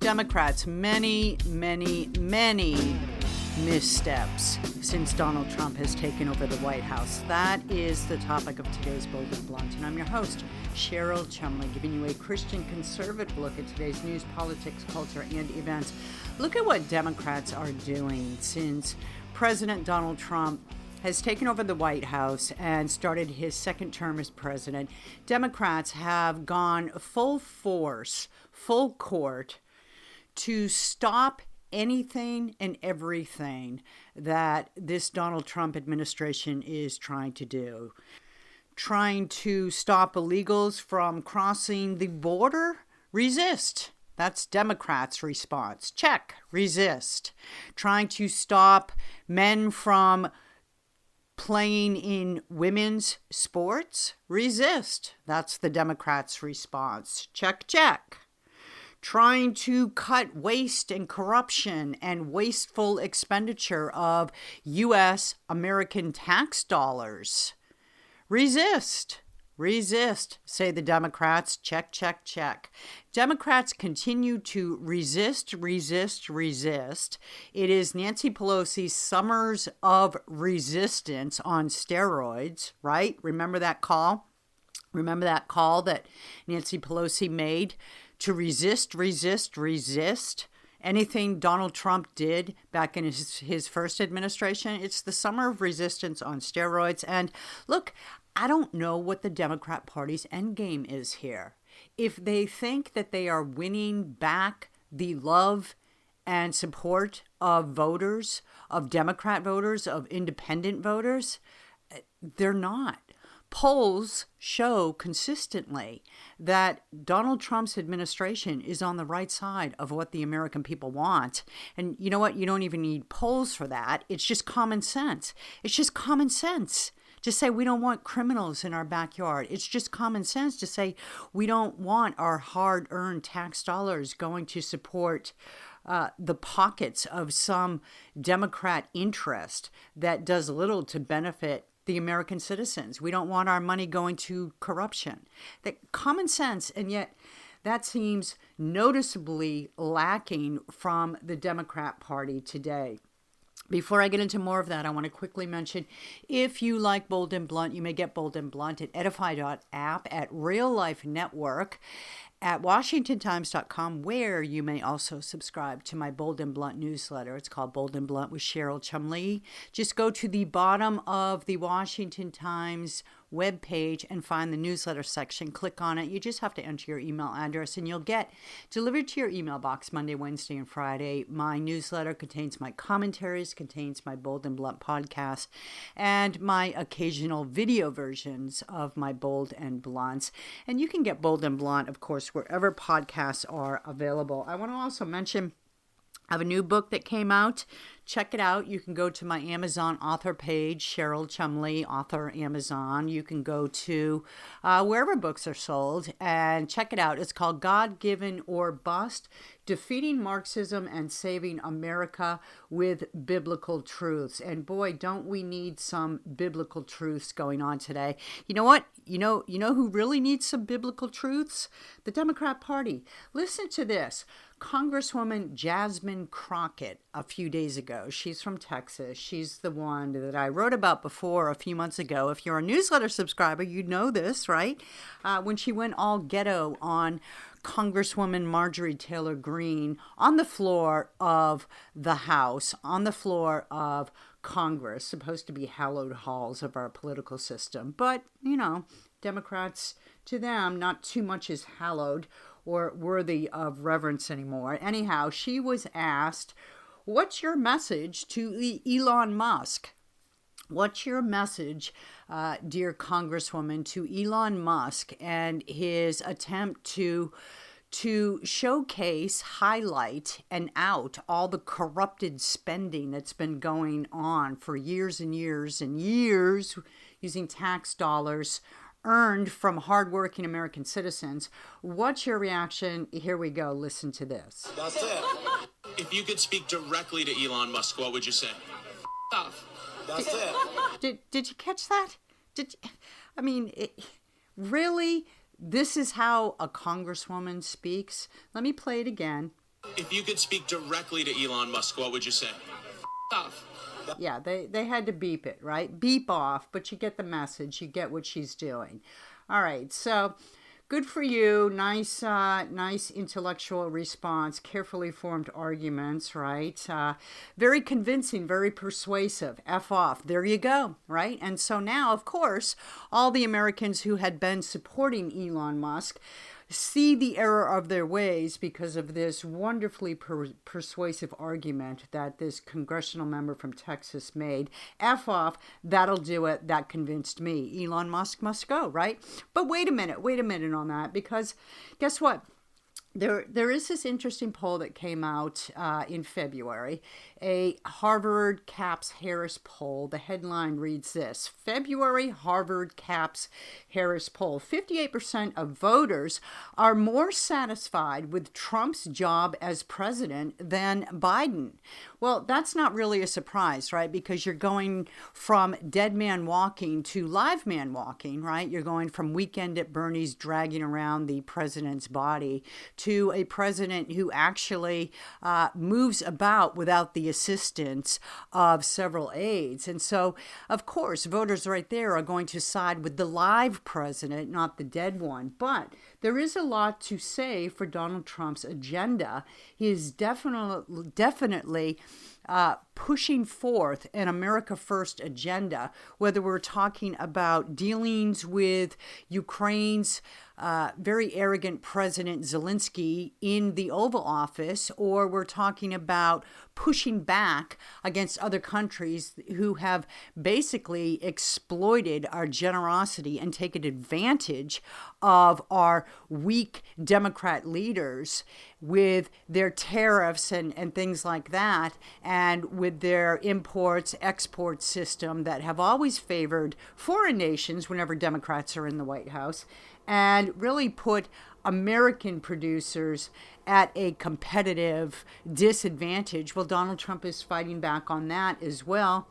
Democrats, many missteps since Donald Trump has taken over the White House. That is the topic of today's Bold and Blunt, and I'm your host, Cheryl Chumley, giving you a Christian conservative look at today's news, politics, culture, and events. Look at what Democrats are doing since President Donald Trump has taken over the White House and started his second term as president. Democrats have gone full force, full court to stop anything and everything that this Donald Trump administration is trying to do. Trying to stop illegals from crossing the border? Resist. That's Democrats' response. Check. Resist. Trying to stop men from playing in women's sports? Resist. That's the Democrats' response. Check, check. Trying to cut waste and corruption and wasteful expenditure of U.S. American tax dollars. Resist. Resist, say the Democrats. Check, check, check. Democrats continue to resist. It is Nancy Pelosi's Summers of Resistance on steroids, right? Remember that call? Remember that call that Nancy Pelosi made to resist anything Donald Trump did back in his first administration? It's the Summer of Resistance on steroids. And look, I don't know what the Democrat Party's endgame is here. If they think that they are winning back the love and support of voters, of Democrat voters, of independent voters, they're not. Polls show consistently that Donald Trump's administration is on the right side of what the American people want. And you know what? You don't even need polls for that. It's just common sense. It's just common sense to say we don't want criminals in our backyard. It's just common sense to say we don't want our hard-earned tax dollars going to support the pockets of some Democrat interest that does little to benefit the American citizens. We don't want our money going to corruption. That common sense, and yet that seems noticeably lacking from the Democrat Party today. Before I get into more of that, I want to quickly mention, if you like Bold and Blunt, you may get Bold and Blunt at edify.app, at Real Life Network, at WashingtonTimes.com, where you may also subscribe to my Bold and Blunt newsletter. It's called Bold and Blunt with Cheryl Chumley. Just go to the bottom of the Washington Times webpage and find the newsletter section. Click on it. You just have to enter your email address and you'll get delivered to your email box Monday, Wednesday, and Friday. My newsletter contains my commentaries, contains my Bold and Blunt podcast, and my occasional video versions of my Bold and Blunts. And you can get Bold and Blunt, of course, wherever podcasts are available. I want to also mention I have a new book that came out. Check it out. You can go to my Amazon author page, Cheryl Chumley, author Amazon. You can go to wherever books are sold and check it out. It's called God-Given or Bust, Defeating Marxism and Saving America with Biblical Truths. And boy, don't we need some biblical truths going on today. You know what? You know who really needs some biblical truths? The Democrat Party. Listen to this. Congresswoman Jasmine Crockett a few days ago. She's from Texas. She's the one that I wrote about before a few months ago. If you're a newsletter subscriber, you know this, right? When she went all ghetto on Congresswoman Marjorie Taylor Greene on the floor of the House, on the floor of Congress, supposed to be hallowed halls of our political system. But, Democrats, to them, not too much is hallowed or worthy of reverence anymore. Anyhow, she was asked, what's your message to Elon Musk? What's your message, dear Congresswoman, to Elon Musk and his attempt to showcase, highlight, and out all the corrupted spending that's been going on for years and years and years using tax dollars earned from hardworking American citizens? What's your reaction? Here we go. Listen to this. That's it. If you could speak directly to Elon Musk, what would you say? Off. That's it. Did you catch that? Really? This is how a congresswoman speaks? Let me play it again. If you could speak directly to Elon Musk, what would you say? Off. Yeah, they had to beep it, right? Beep off, but you get the message. You get what she's doing. All right, so good for you. Nice intellectual response. Carefully formed arguments, right? Very convincing, very persuasive. F off. There you go, right? And so now, of course, all the Americans who had been supporting Elon Musk see the error of their ways because of this wonderfully persuasive argument that this congressional member from Texas made. F off, that'll do it. That convinced me. Elon Musk must go, right? But wait a minute on that, because guess what? There is this interesting poll that came out in February, a Harvard Caps Harris poll. The headline reads this: February Harvard Caps Harris poll. 58% of voters are more satisfied with Trump's job as president than Biden. Well, that's not really a surprise, right? Because you're going from dead man walking to live man walking, right? You're going from Weekend at Bernie's dragging around the president's body to a president who actually moves about without the assistance of several aides. And so, of course, voters right there are going to side with the live president, not the dead one. But there is a lot to say for Donald Trump's agenda. He is definitely pushing forth an America First agenda, whether we're talking about dealings with Ukraine's very arrogant President Zelensky in the Oval Office, or we're talking about pushing back against other countries who have basically exploited our generosity and taken advantage of our weak Democrat leaders with their tariffs and things like that, and with their imports export system that have always favored foreign nations whenever Democrats are in the White House, and really put American producers at a competitive disadvantage. Well, Donald Trump is fighting back on that as well.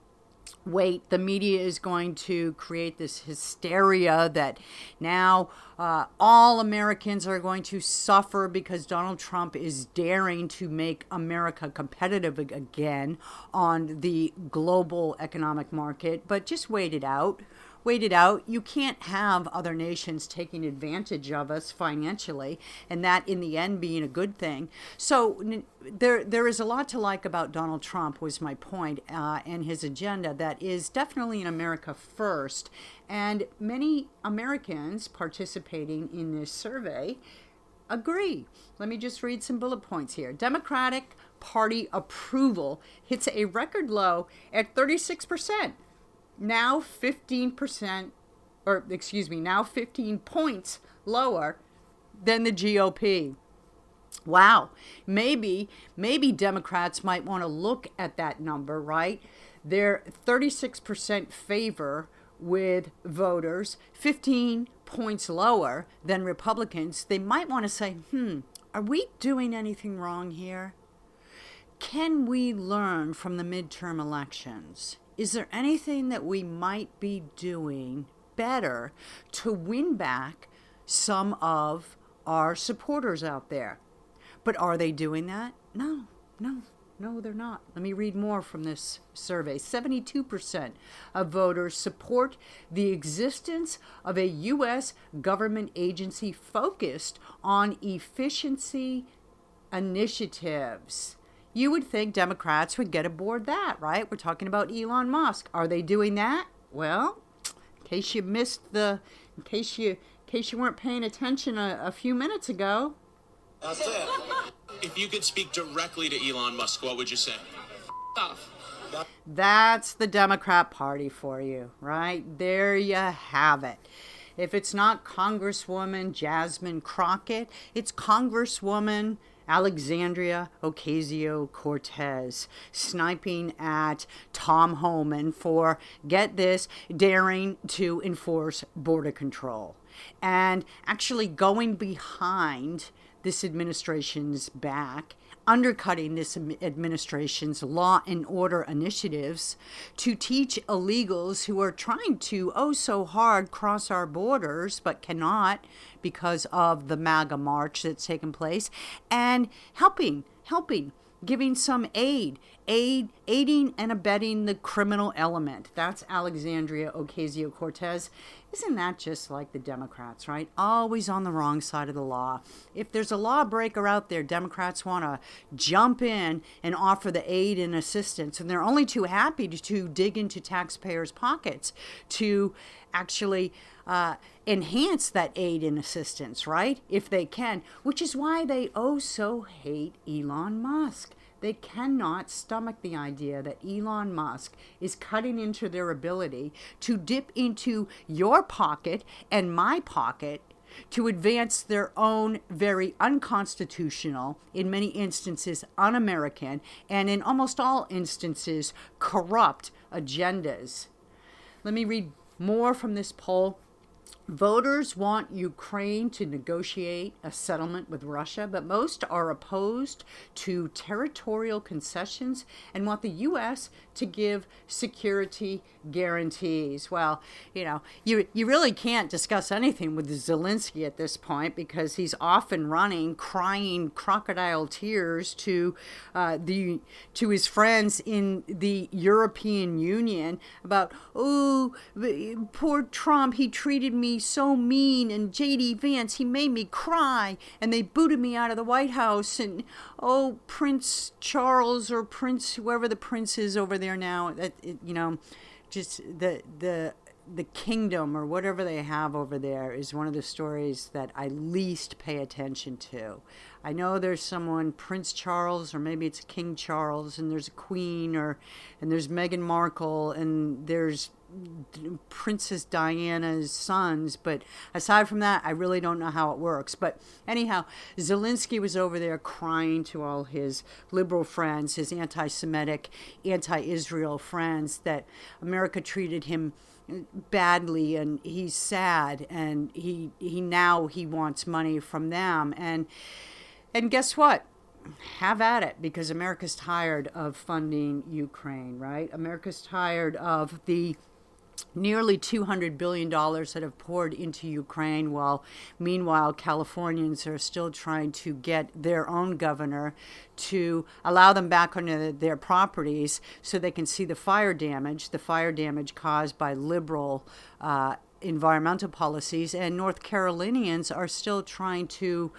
Wait, the media is going to create this hysteria that now all Americans are going to suffer because Donald Trump is daring to make America competitive again on the global economic market. But just wait it out. Wait it out. You can't have other nations taking advantage of us financially, and that in the end being a good thing. So there is a lot to like about Donald Trump, was my point, and his agenda that is definitely an America First. And many Americans participating in this survey agree. Let me just read some bullet points here. Democratic Party approval hits a record low at 36%. Now 15%, now 15 points lower than the GOP. Wow. Maybe Democrats might want to look at that number, right? They're 36% favor with voters, 15 points lower than Republicans. They might want to say, are we doing anything wrong here? Can we learn from the midterm elections? Is there anything that we might be doing better to win back some of our supporters out there? But are they doing that? No, they're not. Let me read more from this survey. 72% of voters support the existence of a U.S. government agency focused on efficiency initiatives. You would think Democrats would get aboard that, right? We're talking about Elon Musk. Are they doing that? Well, in case you weren't paying attention a few minutes ago. That's it. If you could speak directly to Elon Musk, what would you say? Off. That's the Democrat Party for you, right? There you have it. If it's not Congresswoman Jasmine Crockett, it's Congresswoman Alexandria Ocasio-Cortez sniping at Tom Homan for, get this, daring to enforce border control, and actually going behind this administration's back, undercutting this administration's law and order initiatives to teach illegals who are trying to, oh so hard, cross our borders, but cannot because of the MAGA march that's taken place, and helping, giving some aiding and abetting the criminal element. That's Alexandria Ocasio-Cortez. Isn't that just like the Democrats, right? Always on the wrong side of the law. If there's a lawbreaker out there, Democrats want to jump in and offer the aid and assistance, and they're only too happy to dig into taxpayers' pockets to actually enhance that aid and assistance, right? If they can, which is why they oh so hate Elon Musk. They cannot stomach the idea that Elon Musk is cutting into their ability to dip into your pocket and my pocket to advance their own very unconstitutional, in many instances un-American, and in almost all instances corrupt agendas. Let me read more from this poll. Voters want Ukraine to negotiate a settlement with Russia, but most are opposed to territorial concessions and want the U.S. to give security guarantees. Well, you really can't discuss anything with Zelensky at this point because he's off and running, crying crocodile tears to his friends in the European Union about, oh, poor Trump, he treated me so mean, and J.D. Vance, he made me cry, and they booted me out of the White House, and oh, Prince Charles or Prince, whoever the prince is over there now, just the kingdom or whatever they have over there is one of the stories that I least pay attention to. I know there's someone, Prince Charles, or maybe it's King Charles, and there's a queen, and there's Meghan Markle, and there's Princess Diana's sons, but aside from that, I really don't know how it works. But anyhow, Zelensky was over there crying to all his liberal friends, his anti-Semitic, anti-Israel friends, that America treated him badly, and he's sad, and he wants money from them, and guess what? Have at it, because America's tired of funding Ukraine, right? America's tired of the nearly $200 billion that have poured into Ukraine, while meanwhile Californians are still trying to get their own governor to allow them back onto their properties so they can see the fire damage caused by liberal environmental policies, and North Carolinians are still trying to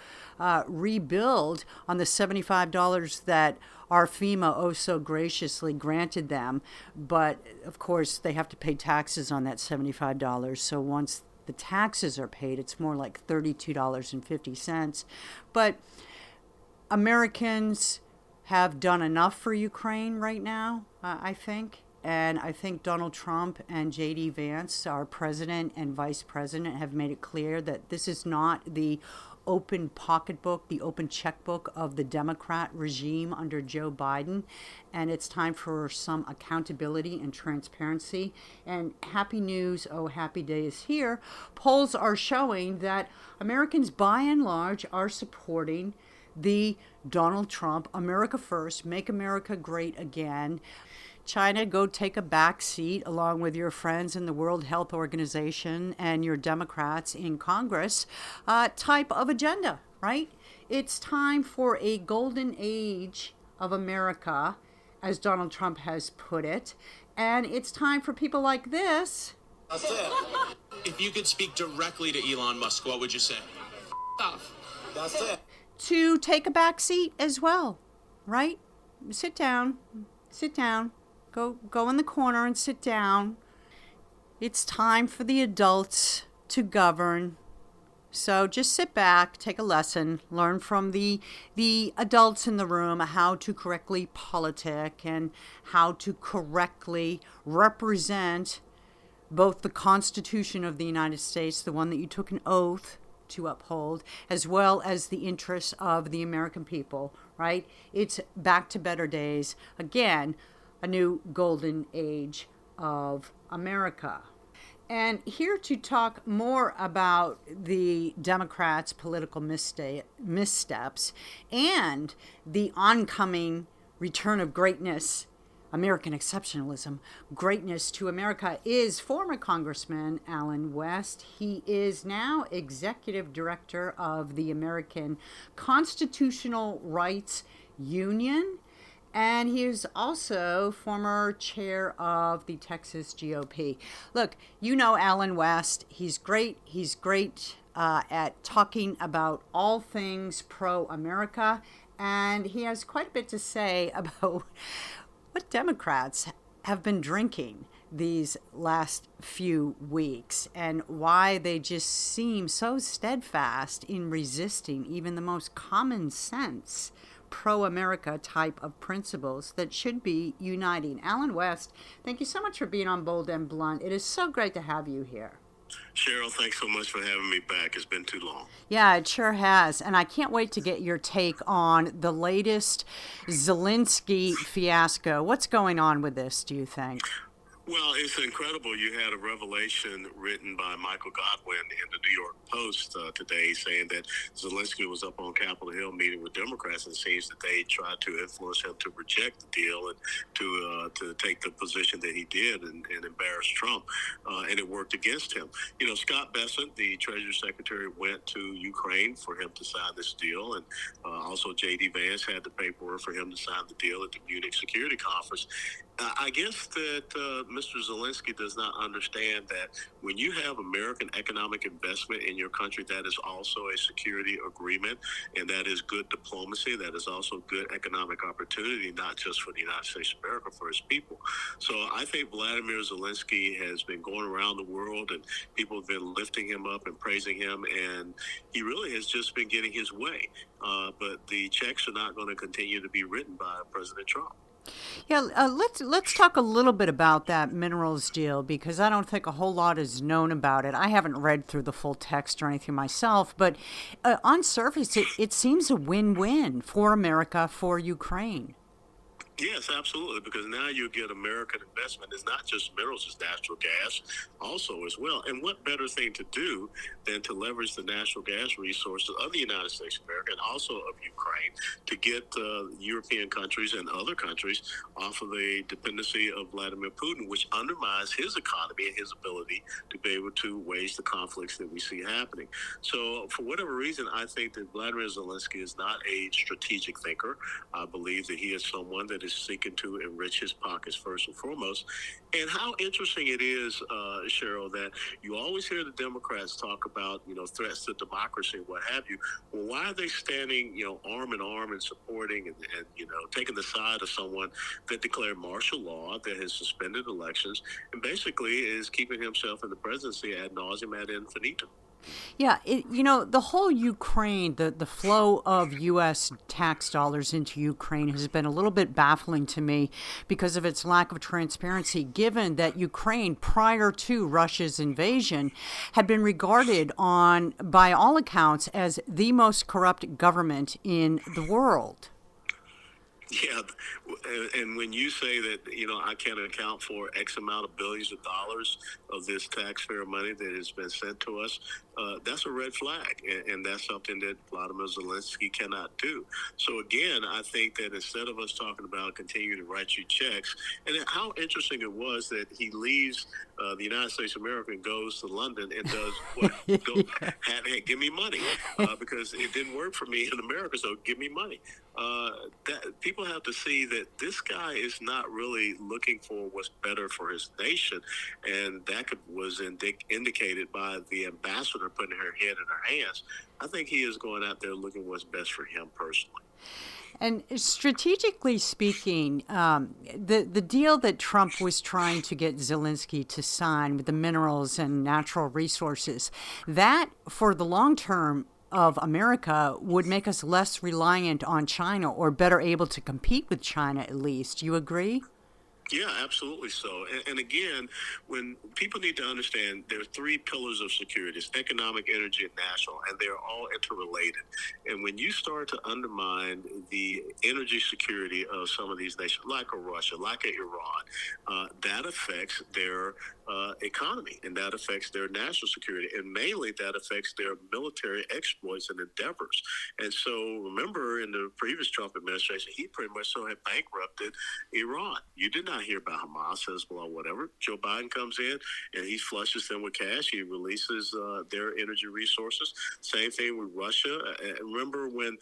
rebuild on the $75 that our FEMA oh so graciously granted them, but of course they have to pay taxes on that $75. So once the taxes are paid, it's more like $32.50. But Americans have done enough for Ukraine right now, I think. And I think Donald Trump and J.D. Vance, our president and vice president, have made it clear that this is not the open pocketbook, the open checkbook of the Democrat regime under Joe Biden. And it's time for some accountability and transparency. And happy news, oh, happy day is here. Polls are showing that Americans, by and large, are supporting the Donald Trump, America First, Make America Great Again. China, go take a back seat along with your friends in the World Health Organization and your Democrats in Congress type of agenda, right? It's time for a golden age of America, as Donald Trump has put it. And it's time for people like this. That's it. If you could speak directly to Elon Musk, what would you say? Off. That's it. To take a back seat as well, right? Sit down. Go in the corner and sit down. It's time for the adults to govern. So just sit back, take a lesson, learn from the adults in the room how to correctly politic and how to correctly represent both the Constitution of the United States, the one that you took an oath to uphold, as well as the interests of the American people, right? It's back to better days. Again, a new golden age of America. And here to talk more about the Democrats' political missteps and the oncoming return of greatness, American exceptionalism, greatness to America, is former Congressman Allen West. He is now executive director of the American Constitutional Rights Union. And he is also former chair of the Texas GOP. Look, you know Allen West. He's great. He's great at talking about all things pro-America. And he has quite a bit to say about what Democrats have been drinking these last few weeks and why they just seem so steadfast in resisting even the most common sense pro-America type of principles that should be uniting. Allen West, thank you so much for being on Bold and Blunt. It is so great to have you here. Cheryl, thanks so much for having me back. It's been too long. Yeah, it sure has. And I can't wait to get your take on the latest Zelensky fiasco. What's going on with this, do you think? Well, it's incredible. You had a revelation written by Michael Godwin in the New York Post today saying that Zelensky was up on Capitol Hill meeting with Democrats, and it seems that they tried to influence him to reject the deal and to take the position that he did and embarrass Trump, and it worked against him. You know, Scott Bessent, the Treasury Secretary, went to Ukraine for him to sign this deal, and also J.D. Vance had the paperwork for him to sign the deal at the Munich Security Conference. I guess that Mr. Zelensky does not understand that when you have American economic investment in your country, that is also a security agreement, and that is good diplomacy. That is also good economic opportunity, not just for the United States of America, for his people. So I think Vladimir Zelensky has been going around the world, and people have been lifting him up and praising him, and he really has just been getting his way. But the checks are not going to continue to be written by President Trump. Yeah, let's talk a little bit about that minerals deal, because I don't think a whole lot is known about it. I haven't read through the full text or anything myself, but on surface, it seems a win-win for America, for Ukraine. Yes, absolutely, because now you get American investment. It's not just minerals, it's natural gas also as well. And what better thing to do than to leverage the natural gas resources of the United States of America and also of Ukraine to get European countries and other countries off of the dependency of Vladimir Putin, which undermines his economy and his ability to be able to wage the conflicts that we see happening. So for whatever reason, I think that Vladimir Zelensky is not a strategic thinker. I believe that he is someone that is seeking to enrich his pockets first and foremost. And how interesting it is, Cheryl, that you always hear the Democrats talk about, threats to democracy and what have you. Well, why are they standing, arm in arm and supporting and taking the side of someone that declared martial law, that has suspended elections, and basically is keeping himself in the presidency ad nauseum ad infinitum? Yeah, the whole Ukraine, the flow of U.S. tax dollars into Ukraine has been a little bit baffling to me because of its lack of transparency, given that Ukraine, prior to Russia's invasion, had been regarded by all accounts, as the most corrupt government in the world. Yeah, and when you say that, I can't account for X amount of billions of dollars of this taxpayer money that has been sent to us, that's a red flag, and that's something that Vladimir Zelensky cannot do. So again, I think that instead of us talking about continuing to write you checks, and how interesting it was that he leaves the United States of America and goes to London and does what? Hey, give me money, because it didn't work for me in America, so give me money. That people have to see that this guy is not really looking for what's better for his nation, and that was indicated by the ambassador putting her head in her hands. I think he is going out there looking what's best for him personally. And strategically speaking, the deal that Trump was trying to get Zelensky to sign with the minerals and natural resources, that for the long term of America would make us less reliant on China, or better able to compete with China, at least. You agree? Yeah, absolutely so. And again, when people need to understand there are three pillars of security: it's economic, energy, and national, and they're all interrelated. And when you start to undermine the energy security of some of these nations, like a Russia, like a Iran, that affects their economy, and that affects their national security, and mainly that affects their military exploits and endeavors. And so, remember, in the previous Trump administration, he pretty much so had bankrupted Iran. You did not hear about Hamas, Hezbollah, whatever. Joe Biden comes in and he flushes them with cash. He releases their energy resources. Same thing with Russia. Remember when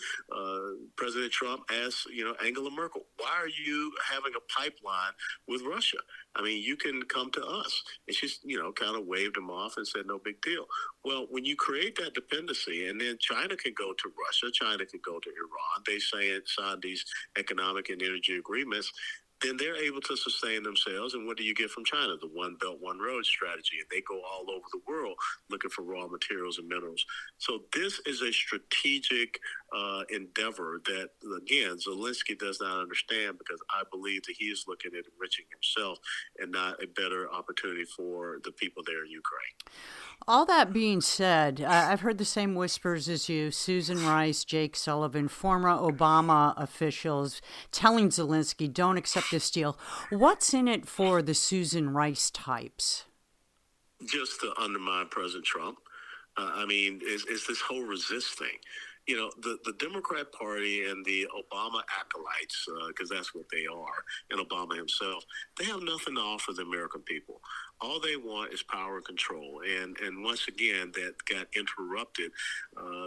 President Trump asked, Angela Merkel, why are you having a pipeline with Russia? I mean, you can come to us. And she's, kind of waved him off and said, no big deal. Well, when you create that dependency, and then China can go to Russia, China can go to Iran, they sign these economic and energy agreements, then they're able to sustain themselves. And what do you get from China? The One Belt, One Road strategy. And they go all over the world looking for raw materials and minerals. So this is a strategic endeavor that, again, Zelensky does not understand, because I believe that he is looking at enriching himself and not a better opportunity for the people there in Ukraine. All that being said, I've heard the same whispers as you. Susan Rice, Jake Sullivan, former Obama officials telling Zelensky, don't accept this deal. What's in it for the Susan Rice types? Just to undermine President Trump. It's this whole resist thing. The Democrat Party and the Obama acolytes, because that's what they are, and Obama himself, they have nothing to offer the American people. All they want is power and control. And once again, that got interrupted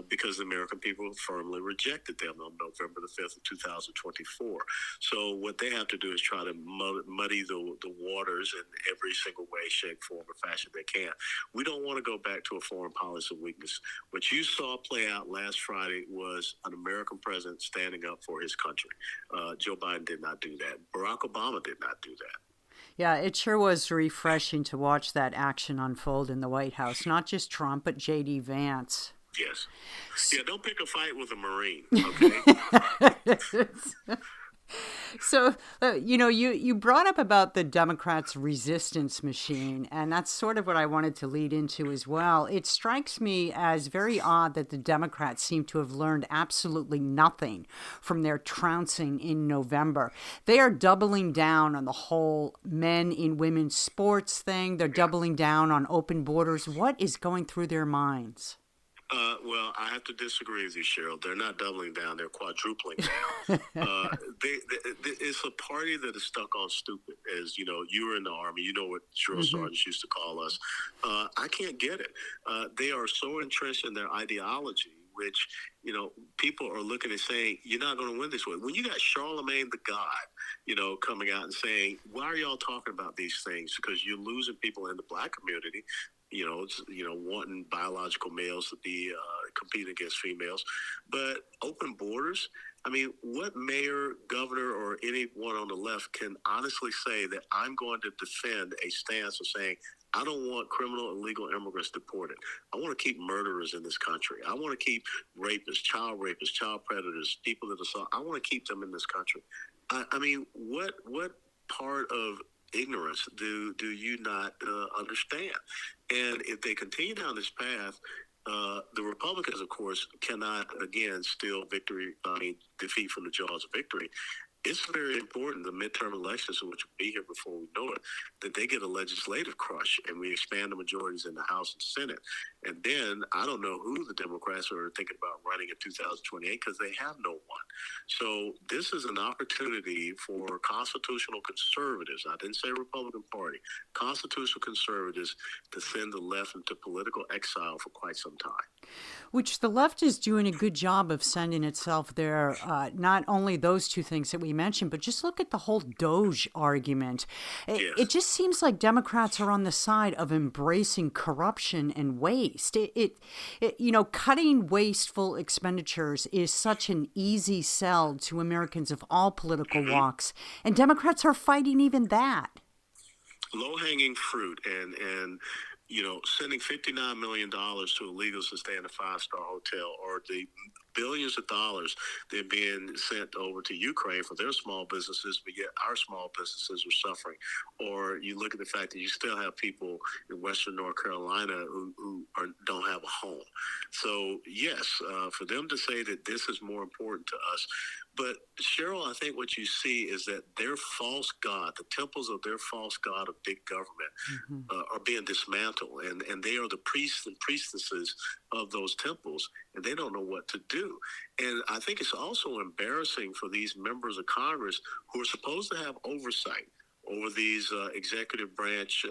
because the American people firmly rejected them on November the 5th of 2024. So what they have to do is try to muddy the waters in every single way, shape, form, or fashion they can. We don't want to go back to a foreign policy of weakness. What you saw play out last Friday was an American president standing up for his country. Joe Biden did not do that. Barack Obama did not do that. Yeah, it sure was refreshing to watch that action unfold in the White House. Not just Trump, but J.D. Vance. Yes. Yeah, don't pick a fight with a Marine, okay? So, you brought up about the Democrats' resistance machine, and that's sort of what I wanted to lead into as well. It strikes me as very odd that the Democrats seem to have learned absolutely nothing from their trouncing in November. They are doubling down on the whole men in women's sports thing. They're doubling down on open borders. What is going through their minds? Well, I have to disagree with you, Cheryl. They're not doubling down; they're quadrupling down. It's a party that is stuck on stupid. As you know, you were in the Army. You know what drill sergeants used to call us. I can't get it. They are so entrenched in their ideology, which people are looking and saying, "You're not going to win this way." When you got Charlemagne the God, coming out and saying, "Why are y'all talking about these things? Because you're losing people in the Black community." Wanting biological males to be competing against females, but open borders. I mean, what mayor, governor, or anyone on the left can honestly say that I'm going to defend a stance of saying, I don't want criminal illegal immigrants deported. I want to keep murderers in this country. I want to keep rapists, child predators, people that assault. I want to keep them in this country. I mean, what part of ignorance do you not understand? And if they continue down this path, the Republicans, of course, cannot again steal defeat from the jaws of victory. It's very important, the midterm elections, which will be here before we know it, that they get a legislative crush and we expand the majorities in the House and Senate. And then I don't know who the Democrats are thinking about running in 2028 because they have no one. So this is an opportunity for constitutional conservatives, I didn't say Republican Party, constitutional conservatives to send the left into political exile for quite some time. Which the left is doing a good job of sending itself there. Not only those two things that we mentioned, but just look at the whole Doge argument. It just seems like Democrats are on the side of embracing corruption and waste. Cutting wasteful expenditures is such an easy sell to Americans of all political walks, and Democrats are fighting even that. Low-hanging fruit, and sending $59 million to illegals to stay in a five-star hotel, or the billions of dollars they're being sent over to Ukraine for their small businesses, but yet our small businesses are suffering. Or you look at the fact that you still have people in Western North Carolina who don't have a home. So, yes, for them to say that this is more important to us. But, Cheryl, I think what you see is that their false god, the temples of their false god of big government, are being dismantled. And they are the priests and priestesses of those temples, and they don't know what to do. And I think it's also embarrassing for these members of Congress who are supposed to have oversight over these executive branch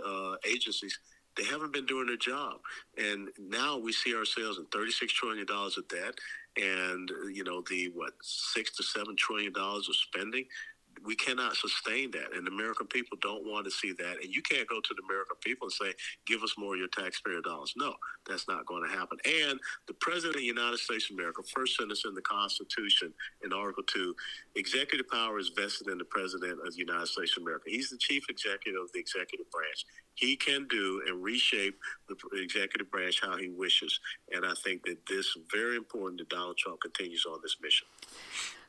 agencies. They haven't been doing their job. And now we see ourselves in $36 trillion of debt and, the $6 to $7 trillion of spending. We cannot sustain that, and the American people don't want to see that. And you can't go to the American people and say, give us more of your taxpayer dollars. No, that's not going to happen. And the President of the United States of America, first sentence in the Constitution in Article 2, executive power is vested in the President of the United States of America. He's the chief executive of the executive branch. He can do and reshape the executive branch how he wishes. And I think that this is very important that Donald Trump continues on this mission.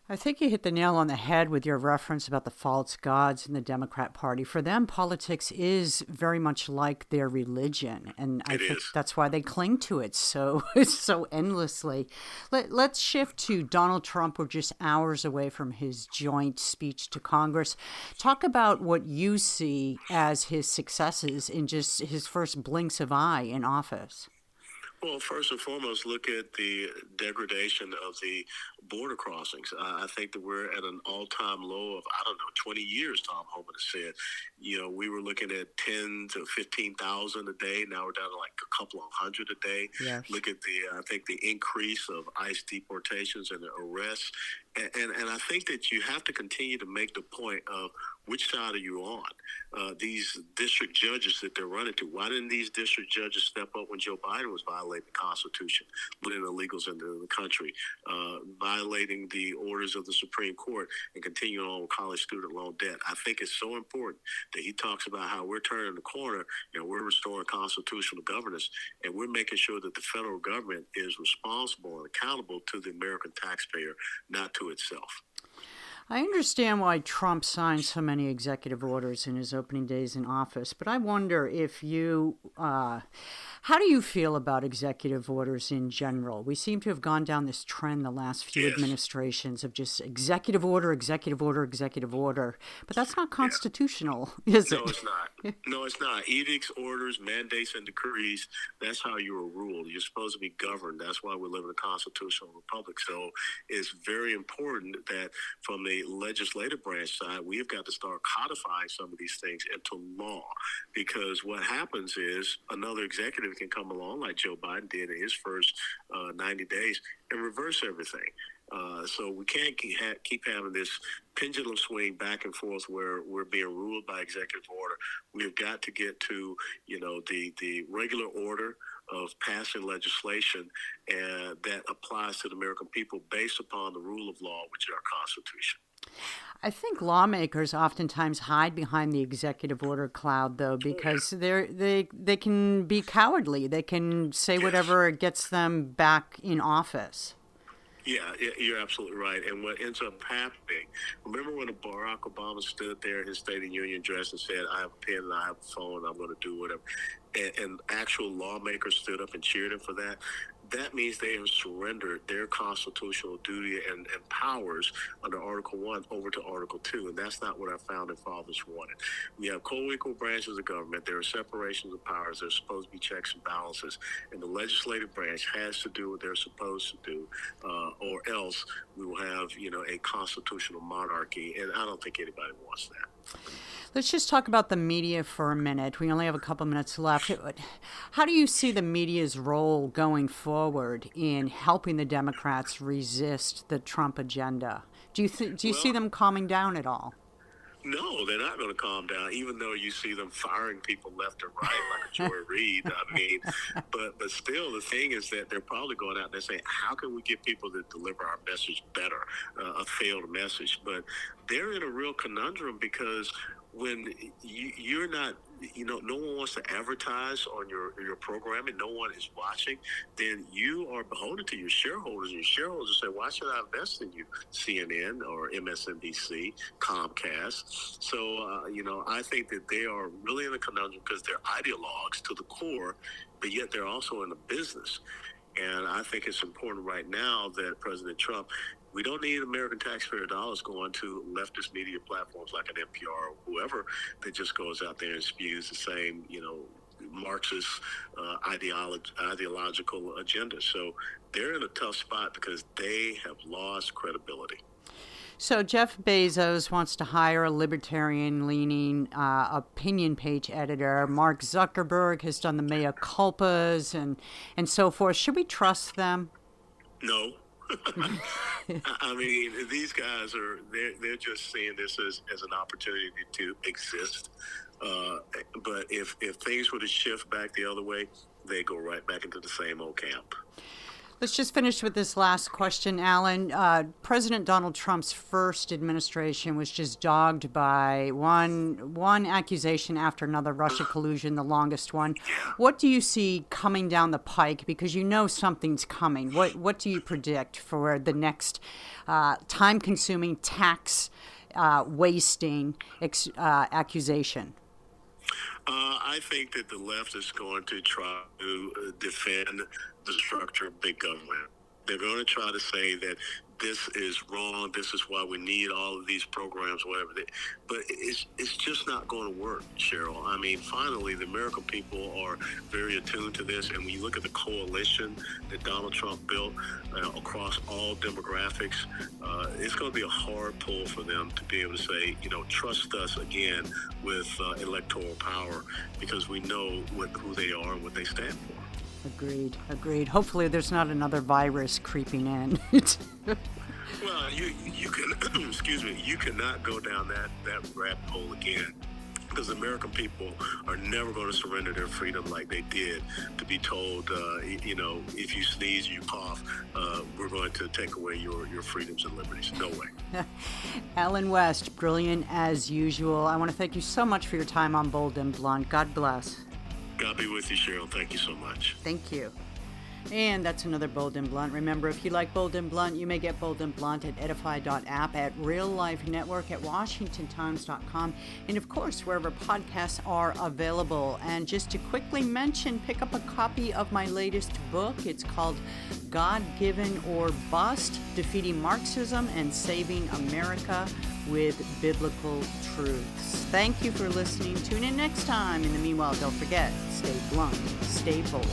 I think you hit the nail on the head with your reference about the false gods in the Democrat Party. For them, politics is very much like their religion, and I think that's why they cling to it so endlessly. Let's shift to Donald Trump. We're just hours away from his joint speech to Congress. Talk about what you see as his successes in just his first blinks of eye in office. Well, first and foremost, look at the degradation of the border crossings. I think that we're at an all-time low of, 20 years, Tom Homan has said. We were looking at 10 to 15,000 a day. Now we're down to like a couple of hundred a day. Yes. Look at the increase of ICE deportations and arrests. And I think that you have to continue to make the point of which side are you on? These district judges that they're running to, why didn't these district judges step up when Joe Biden was violating the Constitution, putting illegals into the country, violating the orders of the Supreme Court, and continuing on with college student loan debt? I think it's so important that he talks about how we're turning the corner and we're restoring constitutional governance, and we're making sure that the federal government is responsible and accountable to the American taxpayer, not to itself. I understand why Trump signed so many executive orders in his opening days in office, but I wonder if how do you feel about executive orders in general? We seem to have gone down this trend the last few administrations of just executive order, executive order, executive order, but that's not constitutional, is it? No, it's not. No, it's not. Edicts, orders, mandates, and decrees, that's how you are ruled. You're supposed to be governed. That's why we live in a constitutional republic. So it's very important that from the legislative branch side, we have got to start codifying some of these things into law, because what happens is another executive can come along like Joe Biden did in his first 90 days and reverse everything. So we can't keep having this pendulum swing back and forth where we're being ruled by executive order. We've got to get to, the regular order of passing legislation that applies to the American people based upon the rule of law, which is our Constitution. I think lawmakers oftentimes hide behind the executive order cloud, though, because they can be cowardly. They can say whatever gets them back in office. Yeah, you're absolutely right. And what ends up happening, remember when Barack Obama stood there in his State of the Union address and said, I have a pen and I have a phone, I'm going to do whatever. And actual lawmakers stood up and cheered him for that. That means they have surrendered their constitutional duty and powers under Article 1 over to Article 2, and that's not what our founding fathers wanted. We have co-equal branches of government. There are separations of powers. There's supposed to be checks and balances, and the legislative branch has to do what they're supposed to do, or else we will have, a constitutional monarchy, and I don't think anybody wants that. Let's just talk about the media for a minute. We only have a couple minutes left. How do you see the media's role going forward in helping the Democrats resist the Trump agenda? Do you see them calming down at all? No, they're not going to calm down, even though you see them firing people left and right like a Joy Reid. I mean, but still, the thing is that they're probably going out there saying, how can we get people to deliver our message better, a failed message? But they're in a real conundrum because when you're not no one wants to advertise on your programming, no one is watching, then you are beholden to your shareholders. And your shareholders say, why should I invest in you? CNN or MSNBC, Comcast. So, I think that they are really in a conundrum because they're ideologues to the core, but yet they're also in the business. And I think it's important right now that President Trump, we don't need American taxpayer dollars going to leftist media platforms like an NPR or whoever that just goes out there and spews the same, Marxist ideological agenda. So they're in a tough spot because they have lost credibility. So Jeff Bezos wants to hire a libertarian-leaning opinion page editor. Mark Zuckerberg has done the mea culpas and so forth. Should we trust them? No. I mean, these guys they're just seeing this as an opportunity to exist. But if things were to shift back the other way, they go right back into the same old camp. Let's just finish with this last question, Alan. President Donald Trump's first administration was just dogged by one accusation after another, Russia collusion, the longest one. What do you see coming down the pike? Because something's coming. What do you predict for the next time-consuming, tax-wasting accusation? I think that the left is going to try to defend the structure of big government. They're going to try to say that this is wrong, this is why we need all of these programs, whatever. But it's just not going to work, Cheryl. I mean, finally, the American people are very attuned to this. And when you look at the coalition that Donald Trump built across all demographics, it's going to be a hard pull for them to be able to say, trust us again with electoral power, because we know who they are and what they stand for. Agreed. Hopefully there's not another virus creeping in. Well, you can, excuse me, you cannot go down that rabbit hole again, because the American people are never going to surrender their freedom like they did to be told, if you sneeze, you cough, we're going to take away your freedoms and liberties. No way. Alan West, brilliant as usual. I want to thank you so much for your time on Bold and Blunt. God bless. God be with you, Cheryl. Thank you so much. Thank you. And that's another Bold and Blunt. Remember, if you like Bold and Blunt, you may get Bold and Blunt at edify.app, at Real Life Network, at washingtontimes.com, and of course, wherever podcasts are available. And just to quickly mention, pick up a copy of my latest book. It's called God-Given or Bust, Defeating Marxism and Saving America with Biblical Truths. Thank you for listening. Tune in next time. In the meanwhile, don't forget, stay blunt, stay bold.